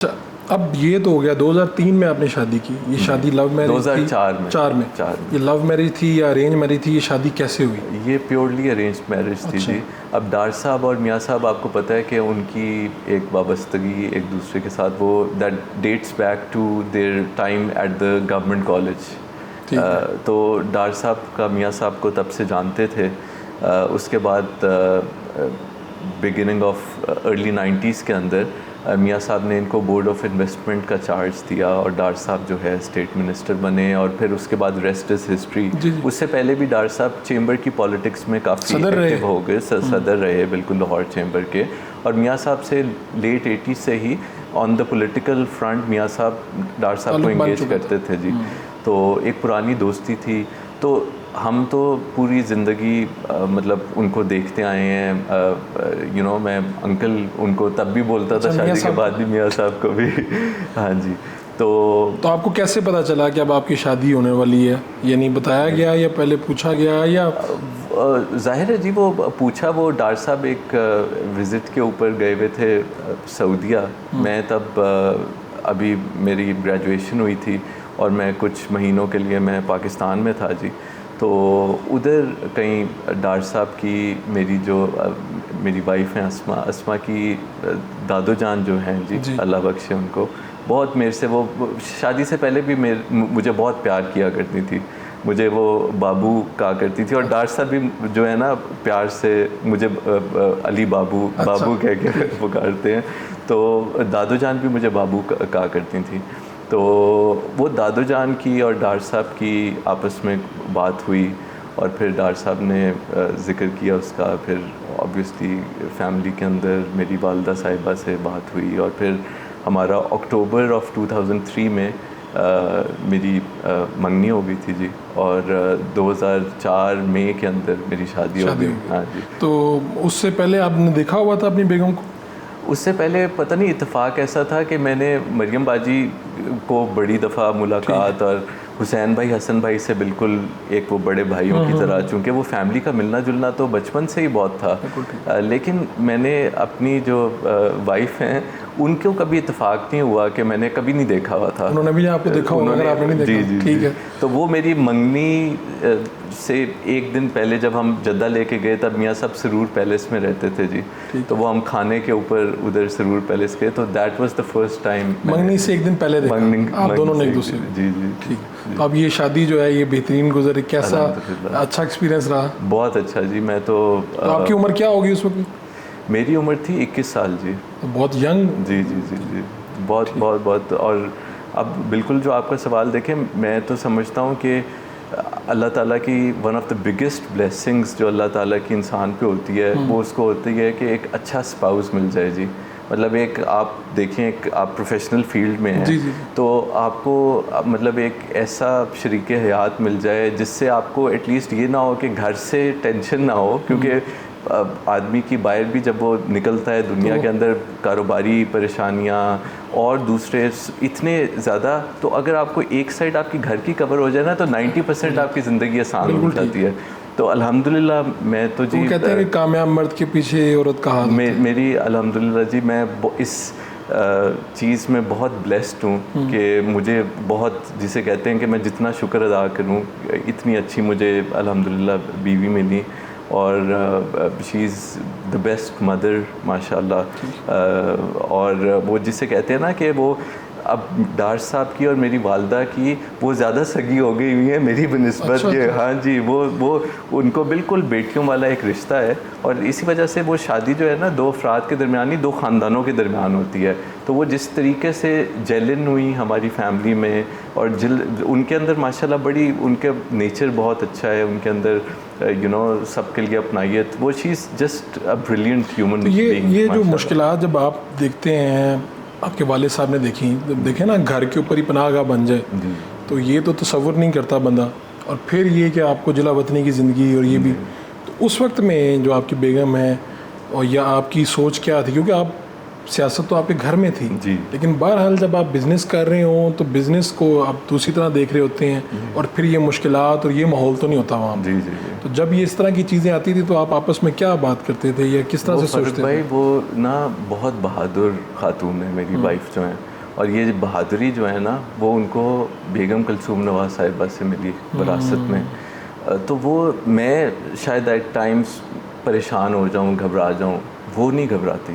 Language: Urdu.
اچھا، اب یہ تو ہو گیا 2003 میں آپ نے شادی کی. یہ شادی لو میرج 2004 میں. یہ لو میرج تھی یا ارینج میرج تھی؟ یہ شادی کیسے ہوئی؟ یہ پیورلی ارینج میرج تھی جی. اب ڈار صاحب اور میاں صاحب آپ کو پتہ ہے کہ ان کی ایک وابستگی ایک دوسرے کے ساتھ وہ that that's back to their time at the government college. تو ڈار صاحب کا میاں صاحب کو تب سے جانتے تھے. اس کے بعد بگننگ آف ارلی 90s کے اندر میاں صاحب نے ان کو بورڈ آف انویسٹمنٹ کا چارج دیا اور ڈار صاحب جو ہے اسٹیٹ منسٹر بنے اور پھر اس کے بعد ریسٹ از ہسٹری. اس سے پہلے بھی ڈار صاحب چیمبر کی پالیٹکس میں کافی ایکٹیو ہو گئے, صدر رہے بالکل لاہور چیمبر کے. اور میاں صاحب سے لیٹ 80s سے ہی آن دا پولیٹیکل فرنٹ میاں صاحب ڈار صاحب کو انگیج کرتے تھے جی. تو ایک پرانی دوستی تھی. تو ہم تو پوری زندگی مطلب ان کو دیکھتے آئے ہیں. میں انکل ان کو تب بھی بولتا تھا, شادی کے بعد بھی میاں صاحب کو بھی. ہاں جی. تو آپ کو کیسے پتا چلا کہ اب آپ کی شادی ہونے والی ہے؟ یعنی بتایا گیا یا پہلے پوچھا گیا یا؟ ظاہر ہے جی وہ پوچھا. وہ ڈار صاحب ایک وزٹ کے اوپر گئے ہوئے تھے سعودیہ. میں تب ابھی میری گریجویشن ہوئی تھی اور میں کچھ مہینوں کے لیے میں پاکستان میں تھا جی. تو ادھر کہیں ڈار صاحب کی میری وائف ہیں اسما کی دادو جان جو ہیں جی, اللہ بخشے ان کو, بہت میرے سے وہ شادی سے پہلے بھی مجھے بہت پیار کیا کرتی تھی. مجھے وہ بابو کہا کرتی تھی. اور ڈار صاحب بھی جو ہے نا پیار سے مجھے علی بابو کہہ کے پکارتے ہیں. تو دادو جان بھی مجھے بابو کہا کرتی تھیں. تو وہ دادو جان کی اور ڈار صاحب کی آپس میں بات ہوئی اور پھر ڈار صاحب نے ذکر کیا اس کا. پھر آبویسلی فیملی کے اندر میری والدہ صاحبہ سے بات ہوئی اور پھر ہمارا اکتوبر آف 2003 میں میری منگنی ہو گئی تھی جی. اور 2004 مئی کے اندر میری شادی ہو گئی. ہاں جی. تو اس سے پہلے آپ نے دیکھا ہوا تھا اپنی بیگم کو؟ اس سے پہلے پتہ نہیں اتفاق ایسا تھا کہ میں نے مریم باجی کو بڑی دفعہ ملاقات اور حسین بھائی حسن بھائی سے بالکل ایک وہ بڑے بھائیوں کی طرح, چونکہ وہ فیملی کا ملنا جلنا تو بچپن سے ہی بہت تھا. لیکن میں نے اپنی جو وائف ہیں ان کو کبھی اتفاق نہیں ہوا کہ میں نے کبھی نہیں دیکھا ہوا تھا. انہوں نے بھی آپ کو دیکھا ہوگا اگر آپ نے نہیں دیکھا. جی ٹھیک ہے. تو وہ میری منگنی سے ایک دن پہلے جب ہم جدہ لے کے گئے تب میاں صاحب سرور پیلیس میں رہتے تھے جی. تو وہ ہم کھانے کے اوپر ادھر سرور پیلیس گئے. تو that was the first time. منگنی سے ایک دن پہلے دیکھا آپ دونوں نے ایک دوسرے. جی جی ٹھیک. تو اب یہ شادی جو ہے یہ بہترین گزری, کیسا اچھا ایکسپیرینس رہا؟ بہت اچھا جی. میں تو آپ کی عمر کیا ہوگی اس وقت؟ میری عمر تھی 21 سال جی. بہت ینگ. جی جی جی جی بہت بہت بہت. اور اب بالکل جو آپ کا سوال دیکھیں, میں تو سمجھتا ہوں کہ اللہ تعالیٰ کی one of the biggest blessings جو اللہ تعالیٰ کی انسان پہ ہوتی ہے وہ اس کو ہوتی ہے کہ ایک اچھا اسپاؤس مل جائے جی. مطلب ایک آپ دیکھیں ایک آپ پروفیشنل فیلڈ میں ہیں تو آپ کو مطلب ایک ایسا شریک حیات مل جائے جس سے آپ کو ایٹ لیسٹ یہ نہ ہو کہ گھر سے ٹینشن نہ ہو. کیونکہ آدمی کی باہر بھی جب وہ نکلتا ہے دنیا کے اندر کاروباری پریشانیاں اور دوسرے اتنے زیادہ, تو اگر آپ کو ایک سائڈ آپ کی گھر کی کور ہو جائے نا تو 90% آپ کی زندگی آسان ہو جاتی ہے. تو الحمدللہ میں تو جی کہتے ہیں کہ کامیاب مرد کے پیچھے عورت کا ہاتھ. میری الحمدللہ جی میں اس چیز میں بہت بلیسڈ ہوں کہ مجھے بہت, جسے کہتے ہیں کہ میں جتنا شکر ادا کروں اتنی اچھی مجھے الحمدللہ بیوی ملی. اور شی از دا بیسٹ مدر ماشاء اللہ. اور وہ جسے کہتے ہیں نا کہ وہ اب ڈار صاحب کی اور میری والدہ کی وہ زیادہ سگی ہو گئی ہوئی ہیں میری بنسبت کے. ہاں جی وہ ان کو بالکل بیٹیوں والا ایک رشتہ ہے. اور اسی وجہ سے وہ شادی جو ہے نا دو افراد کے درمیان نہیں, دو خاندانوں کے درمیان ہوتی ہے. تو وہ جس طریقے سے جیلن ہوئی ہماری فیملی میں اور ان کے اندر ماشاءاللہ بڑی, ان کے نیچر بہت اچھا ہے ان کے اندر, سب کے لیے اپنائیت. وہ چیز just a brilliant human being. یہ جو مشکلات جب آپ دیکھتے ہیں, آپ کے والد صاحب نے دیکھیں نا گھر کے اوپر ہی پناہ گاہ بن جائے تو یہ تو تصور نہیں کرتا بندہ. اور پھر یہ کہ آپ کو جلا وطنی کی زندگی اور یہ بھی, تو اس وقت میں جو آپ کی بیگم ہے اور یا آپ کی سوچ کیا تھی؟ کیونکہ آپ سیاست تو آپ کے گھر میں تھی لیکن بہرحال جب آپ بزنس کر رہے ہوں تو بزنس کو آپ دوسری طرح دیکھ رہے ہوتے ہیں اور پھر یہ مشکلات اور یہ ماحول تو نہیں ہوتا وہاں. تو جب یہ اس طرح کی چیزیں آتی تھی تو آپ آپس میں کیا بات کرتے تھے یا کس طرح سے سوچتے تھے؟ بھائی وہ نا بہت بہادر خاتون ہے میری وائف جو ہیں. اور یہ بہادری جو ہے نا وہ ان کو بیگم کلثوم نواز صاحبہ سے ملی وراثت میں. تو وہ میں شاید ایٹ ٹائمس پریشان ہو جاؤں, گھبرا جاؤں, وہ نہیں گھبراتی.